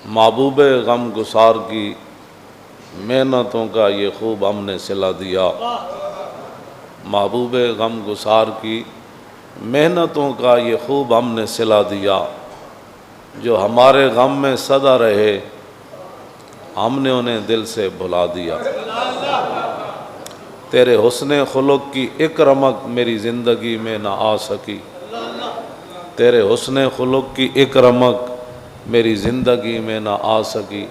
محبوب غم گسار کی محنتوں کا یہ خوب ہم نے صلہ دیا، محبوب غم گسار کی محنتوں کا یہ خوب ہم نے صلہ دیا، جو ہمارے غم میں سدا رہے ہم نے انہیں دل سے بھلا دیا۔ تیرے حسن خلق کی ایک رمق میری زندگی میں نہ آ سکی، تیرے حسن خلق کی ایک رمق میری زندگی میں نہ آ سکی،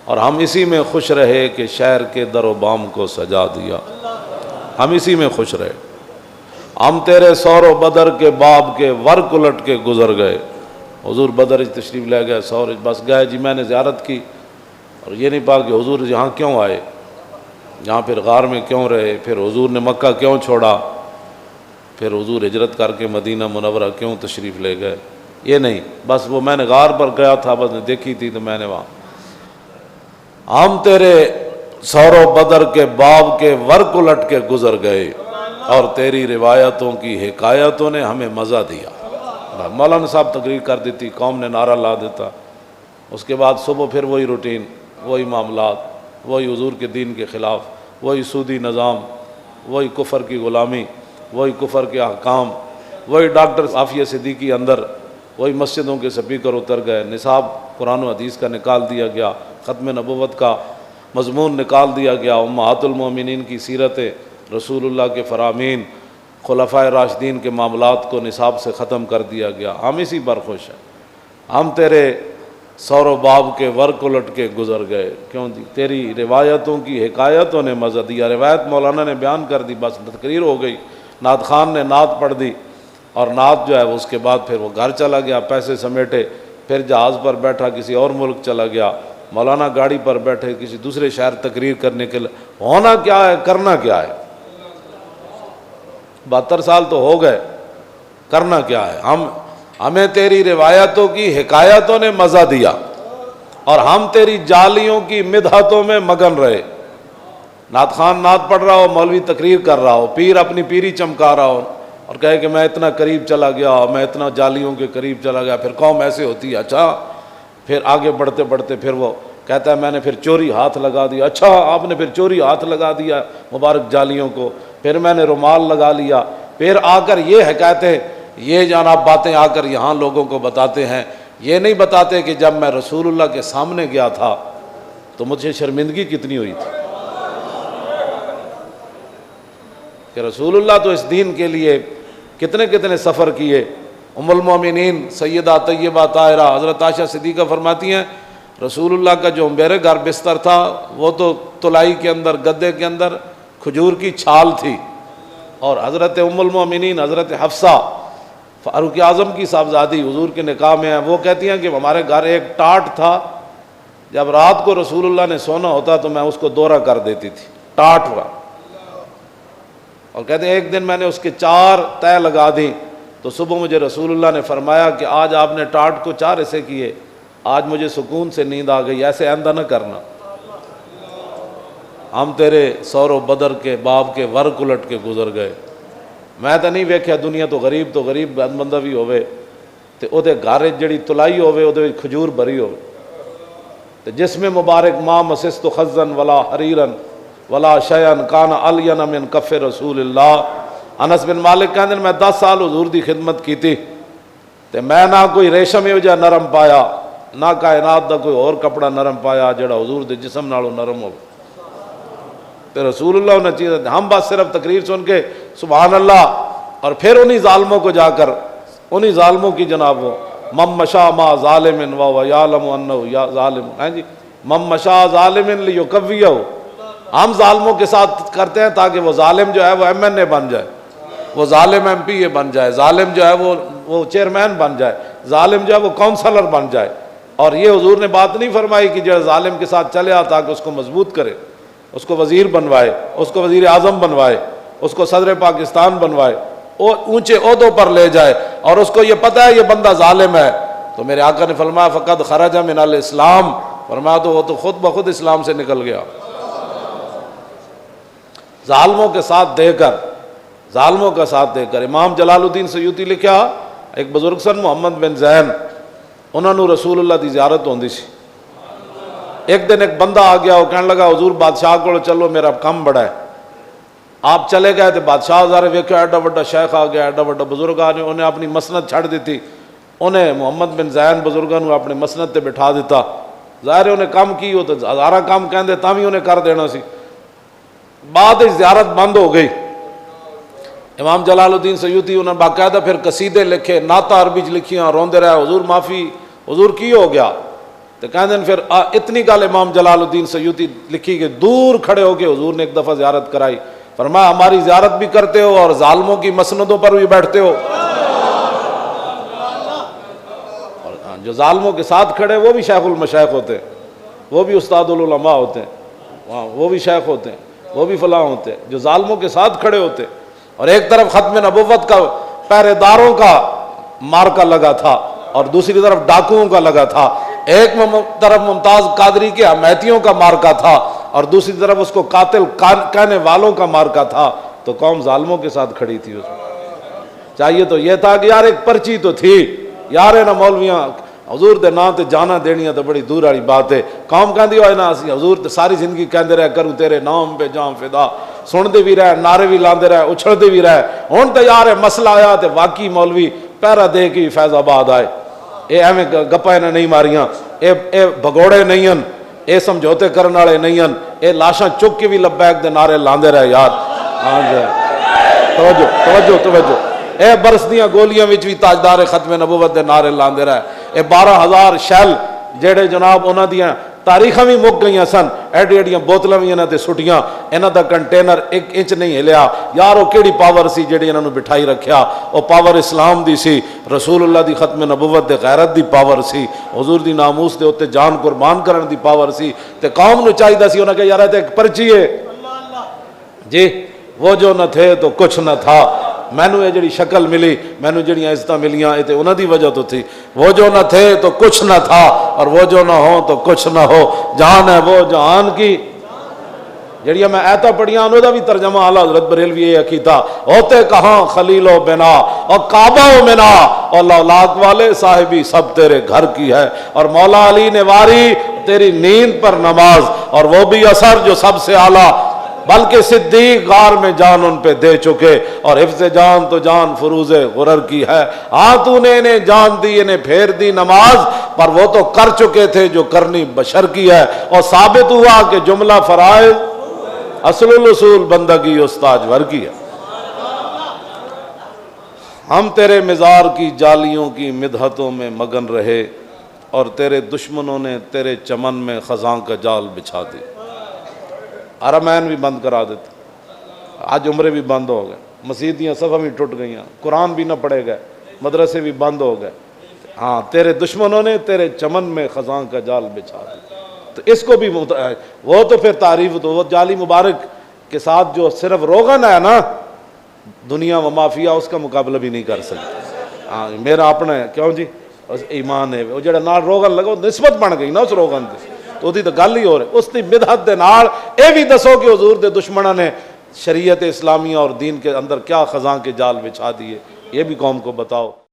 اور ہم اسی میں خوش رہے کہ شہر کے در و بام کو سجا دیا۔ ہم اسی میں خوش رہے، ہم تیرے سور و بدر کے باب کے ورق الٹ کے گزر گئے۔ حضور بدر تشریف لے گئے، سور بس گئے جی، میں نے زیارت کی، اور یہ نہیں پا کہ حضور یہاں کیوں آئے، یہاں پھر غار میں کیوں رہے، پھر حضور نے مکہ کیوں چھوڑا، پھر حضور ہجرت کر کے مدینہ منورہ کیوں تشریف لے گئے، یہ نہیں، بس وہ میں نے غار پر گیا تھا، بس نے دیکھی تھی تو میں نے وہاں۔ ہم تیرے سور و بدر کے باب کے ورق الٹ کے گزر گئے، اور تیری روایتوں کی حکایتوں نے ہمیں مزہ دیا۔ مولانا صاحب تقریر کر دیتی، قوم نے نعرہ لا دیتا، اس کے بعد صبح پھر وہی روٹین، وہی معاملات، وہی حضور کے دین کے خلاف، وہی سودی نظام، وہی کفر کی غلامی، وہی کفر کے احکام، وہی ڈاکٹر عافیہ صدیقی اندر، وہی مسجدوں کے سپیکر اتر گئے، نصاب قرآن و حدیث کا نکال دیا گیا، ختم نبوت کا مضمون نکال دیا گیا، امہات المومنین کی سیرتیں، رسول اللہ کے فرامین، خلفائے راشدین کے معاملات کو نصاب سے ختم کر دیا گیا۔ ہم اسی پر خوش ہیں، ہم تیرے سور و باب کے ورق الٹ کے گزر گئے، کیوں دی تیری روایتوں کی حکایتوں نے مزہ دیا۔ روایت مولانا نے بیان کر دی، بس تقریر ہو گئی، نعت خان نے نعت پڑھ دی، اور نعت جو ہے اس کے بعد پھر وہ گھر چلا گیا، پیسے سمیٹے، پھر جہاز پر بیٹھا کسی اور ملک چلا گیا، مولانا گاڑی پر بیٹھے کسی دوسرے شہر تقریر کرنے کے لیے۔ ہونا کیا ہے، کرنا کیا ہے، 72 سال تو ہو گئے، کرنا کیا ہے۔ ہمیں تیری روایتوں کی حکایتوں نے مزہ دیا، اور ہم تیری جالیوں کی مدحتوں میں مگن رہے۔ نعت خان نعت پڑھ رہا ہو، مولوی تقریر کر رہا ہو، پیر اپنی پیری چمکا رہا ہو، اور کہے کہ میں اتنا قریب چلا گیا، میں اتنا جالیوں کے قریب چلا گیا، پھر قوم ایسے ہوتی ہے، اچھا، پھر آگے بڑھتے بڑھتے پھر وہ کہتا ہے میں نے پھر چوری ہاتھ لگا دیا، اچھا آپ نے پھر چوری ہاتھ لگا دیا مبارک جالیوں کو، پھر میں نے رومال لگا لیا، پھر آ کر یہ حکایتیں، یہ جناب باتیں آ کر یہاں لوگوں کو بتاتے ہیں۔ یہ نہیں بتاتے کہ جب میں رسول اللہ کے سامنے گیا تھا تو مجھے شرمندگی کتنی ہوئی تھی، کہ رسول اللہ تو اس دین کے لیے کتنے کتنے سفر کیے۔ ام المومنین سیدہ طیبہ طاہرہ حضرت عائشہ صدیقہ فرماتی ہیں رسول اللہ کا جو میرے گھر بستر تھا وہ تو تلائی کے اندر، گدے کے اندر کھجور کی چھال تھی، اور حضرت ام المومنین حضرت حفصہ فاروق اعظم کی صاحبزادی حضور کے نکاح میں ہیں، وہ کہتی ہیں کہ ہمارے گھر ایک ٹاٹ تھا، جب رات کو رسول اللہ نے سونا ہوتا تو میں اس کو دورہ کر دیتی تھی، ٹاٹ ہوا، اور کہتے ہیں ایک دن میں نے اس کے 4 تہ لگا دیں تو صبح مجھے رسول اللہ نے فرمایا کہ آج آپ نے ٹاٹ کو 4 ایسے کیے، آج مجھے سکون سے نیند آ گئی، ایسے آئندہ نہ کرنا۔ ہم تیرے سور و بدر کے باب کے ورق الٹ کے گزر گئے۔ میں تو نہیں ویکھیا دنیا تو غریب بندہ بھی ہوئے تے او دے گھر جڑی تلائی ہوئے او دے کھجور بھری ہوئے تے جس میں مبارک ما مسست خزن ولا حریرن ولا شیئن کان الین من کف رسول اللہ۔ انس بن مالک کہندے میں 10 سال حضور دی خدمت کیتی تے میں نہ کوئی ریشم یو جا نرم پایا، نہ کائنات دا کوئی اور کپڑا نرم پایا جڑا حضور دے جسم نالوں نرم ہو تے رسول اللہ نے چیز۔ ہم بس صرف تقریر سن کے سبحان اللہ، اور پھر انہی ظالموں کو جا کر انہی ظالموں کی جناب وہ مم مشا ما ظالم و یعلم انہ یا ظالم، ہیں جی، مم مشا ظالم لیکویہ، ہم ظالموں کے ساتھ کرتے ہیں تاکہ وہ ظالم جو ہے وہ MNA بن جائے، وہ ظالم MPA بن جائے، ظالم جو ہے وہ چیئرمین بن جائے، ظالم جو ہے وہ کونسلر بن جائے۔ اور یہ حضور نے بات نہیں فرمائی کہ جو ظالم کے ساتھ چلے آ تاکہ اس کو مضبوط کرے، اس کو وزیر بنوائے، اس کو وزیر اعظم بنوائے، اس کو صدر پاکستان بنوائے، اونچے عہدوں پر لے جائے، اور اس کو یہ پتہ ہے یہ بندہ ظالم ہے تو میرے آقا نے فرمایا فقد خرج من الاسلام، فرمایا تو وہ تو خود بخود اسلام سے نکل گیا۔ ظالموں کے ساتھ دے کر، ظالموں کا ساتھ دے کر، امام جلال الدین سیوطی لکھا ایک بزرگ سن محمد بن زین، انہوں نے رسول اللہ دی زیارت ہوندی سی، ایک دن ایک بندہ آ گیا، وہ کہنے لگا حضور بادشاہ کو چلو میرا کام بڑا ہے. آپ چلے گئے تو بادشاہ ظاہر ویکھو ایڈا بڑا شیخ آ گیا، ایڈا بڑا بزرگ آ گیا، انہیں اپنی مسند چھڑ دیتی، انہیں محمد بن زین بزرگوں نے اپنے مسند تے بٹھا دیتا. ظاہر انہیں کام کی ہو تو ہزارہ کام کہندے تاں بھی انہیں کر دینا سی. بعد زیارت بند ہو گئی. امام جلال الدین سیوطی انہوں نے باقاعدہ پھر قصیدے لکھے، نعتاں عربی چ لکھیاں، روندے رہے حضور معافی، حضور کی ہو گیا. تو کہندے پھر اتنی گل امام جلال الدین سیوطی لکھی کہ دور کھڑے ہو کے حضور نے ایک دفعہ زیارت کرائی، فرمایا ہماری زیارت بھی کرتے ہو اور ظالموں کی مسندوں پر بھی بیٹھتے ہو. اور جو ظالموں کے ساتھ کھڑے وہ بھی شیخ المشائخ ہوتے ہیں، وہ بھی استاد العلماء ہوتے ہیں، وہ بھی شیخ ہوتے ہیں، وہ بھی فلاں ہوتے ہیں. جو ظالموں کے ساتھ کھڑے ہوتے ہیں، اور ایک طرف ختم نبوت کا پہرے داروں کا مارکا لگا تھا اور دوسری طرف ڈاکوؤں کا لگا تھا. ایک طرف ممتاز قادری کے حمایتیوں کا مارکا تھا اور دوسری طرف اس کو قاتل کہنے والوں کا مارکا تھا. تو قوم ظالموں کے ساتھ کھڑی تھی. اس میں چاہیے تو یہ تھا کہ یار ایک پرچی تو تھی یار، نہ مولویاں حضور دے نام تے جانا دینیاں تو بڑی دور والی بات ہے. قوم کہندی ہوئے نا اسی حضور تے ساری زندگی کہندے رہے کروں تیرے نام پہ جام فدا، سن دے بھی رہے، نعرے بھی لاندے رہے، اچھل دے بھی رہے. ہن تے یار مسئلہ آیا تے واقعی مولوی پیرا دے کے فیض آباد آئے. اے ایویں گپاں نے نہیں ماریاں، اے بھگوڑے نہیں ہیں، اے سمجھوتے کرن والے نہیں ہیں، اے لاشاں چک کے بھی لبیک دے نعرے لاندے رہے یار. ہاں جی توجہ توجہ توجہ. اے برسدیاں گولیاں وچ بھی تاجدار ختم نبوت دے نعرے لاندے رہے. اے 12,000 شیل جڑے جناب انہاں دیاں تاریخاں بھی مک گئیاں سن، ایڈی ایڈیاں بوتلاں بھی انہاں تے سٹیاں، انہاں دا کنٹینر 1 انچ نہیں ہلیا. یار وہ کیڑی پاور سی جڑی انہاں نوں بٹھائی رکھیا؟ وہ پاور اسلام دی سی، رسول اللہ دی ختم نبوت دے غیرت دی پاور سی، حضور دی ناموس دے اوتے جان قربان کرن دی پاور سی. تے قوم نو چاہیدا سی انہاں کہ یار تے ایک پرچی ہے جی، وہ جو نہ تھے تو کچھ نہ تھا. مینو یہ جڑی شکل ملی، مینو جڑی عزتاں ملیاں، یہ تے انہاں دی وجہ تو تھی. وہ جو نہ تھے تو کچھ نہ تھا اور وہ جو نہ ہو تو کچھ نہ ہو. جان ہے وہ جہان کی. جڑیاں میں آیتاں پڑھیاں انہوں دا بھی ترجمہ اعلیٰ حضرت بریلوی یہ کیتا، ہوتے کہاں خلیل و بنا اور کعبہ و منا اور لولاک والے صاحبی سب تیرے گھر کی ہے. اور مولا علی نے واری تیری نیند پر نماز، اور وہ بھی اثر جو سب سے اعلیٰ، بلکہ صدیق غار میں جان ان پہ دے چکے، اور حفظ جان تو جان فروز غرر کی ہے. ہاں تو نے انہیں جان دی، انہیں پھیر دی نماز، پر وہ تو کر چکے تھے جو کرنی بشر کی ہے. اور ثابت ہوا کہ جملہ فرائض اصل الاصول بندگی استاج ور کی ہے. ہم تیرے مزار کی جالیوں کی مدحتوں میں مگن رہے، اور تیرے دشمنوں نے تیرے چمن میں خزاں کا جال بچھا دی. حرمین بھی بند کرا دیتے، آج عمرے بھی بند ہو گئے، مسجدیاں صفحہ بھی ٹوٹ گئیاں، قرآن بھی نہ پڑھے گئے، مدرسے بھی بند ہو گئے. ہاں تیرے دشمنوں نے تیرے چمن میں خزاں کا جال بچھا دی. تو اس کو بھی وہ تو پھر تعریف تو وہ جالی مبارک کے ساتھ جو صرف روغن ہے نا، دنیا و مافیا اس کا مقابلہ بھی نہیں کر سکتے. ہاں میرا اپنا ہے کیوں جی ایمان ہے، وہ جڑا نال روغن لگا نسبت بن گئی نا اس روغن دی، تو دی تو گل ہی ہو رہی. اس دی بدعت دے نال اے بھی دسو کہ حضور دے دشمنوں نے شریعت اسلامیہ اور دین کے اندر کیا خزاں کے جال بچھا دیے، یہ بھی قوم کو بتاؤ.